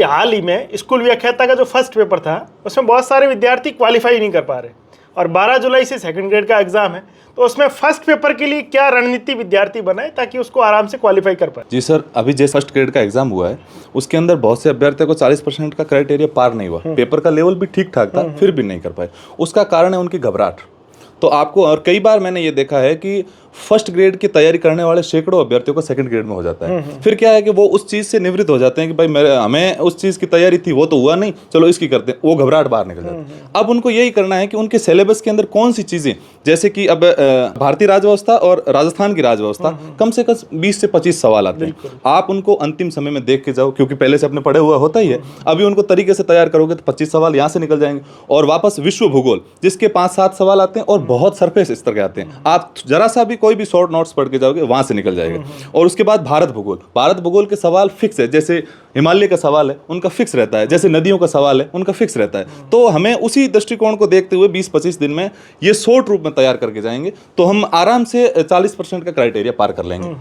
हाल ही में स्कूल व्याख्याता का जो फर्स्ट पेपर था उसमें बहुत सारे विद्यार्थी क्वालिफाई नहीं कर पा रहे और 12 जुलाई से सेकंड ग्रेड का एग्जाम है, तो उसमें फर्स्ट पेपर के लिए क्या रणनीति विद्यार्थी बनाए ताकि उसको आराम से क्वालिफाई कर पाए। जी सर, अभी जैसे फर्स्ट ग्रेड का एग्जाम हुआ है उसके अंदर बहुत से अभ्यर्थियों को 40% का क्राइटेरिया पार नहीं हुआ। पेपर का लेवल भी ठीक ठाक था, फिर भी नहीं कर पाए। उसका कारण है उनकी घबराहट। तो आपको, और कई बार मैंने ये देखा है कि फर्स्ट ग्रेड की तैयारी करने वाले सैकड़ों अभ्यर्थियों को सेकंड ग्रेड में हो जाता है। फिर क्या है कि वो उस चीज़ से निवृत्त हो जाते हैं कि भाई हमें उस चीज़ की तैयारी थी, वो तो हुआ नहीं, चलो इसकी करते हैं। वो घबराहट बाहर निकल जाती है। अब उनको यही करना है कि उनके सिलेबस के अंदर कौन सी चीज़ें, जैसे कि अब भारतीय राजव्यवस्था और राजस्थान की राजव्यवस्था कम से कम 20 से 25 सवाल आते हैं। आप उनको अंतिम समय में देख के जाओ, क्योंकि पहले से अपने पढ़े हुआ होता ही है। अभी उनको तरीके से तैयार करोगे तो 25 सवाल यहाँ से निकल जाएंगे। और वापस विश्व भूगोल, जिसके 5-7 सवाल आते हैं और बहुत सरफेस स्तर के आते हैं। आप जरा सा भी कोई भी शॉर्ट नोट्स पढ़ के जाओगे वहां से निकल जाएगा। और उसके बाद भारत भूगोल के सवाल फिक्स है। जैसे हिमालय का सवाल है उनका फिक्स रहता है, जैसे नदियों का सवाल है उनका फिक्स रहता है। तो हमें उसी दृष्टिकोण को देखते हुए 20-25 दिन में ये शॉर्ट रूप में तैयार करके जाएंगे तो हम आराम से 40% का क्राइटेरिया पार कर लेंगे।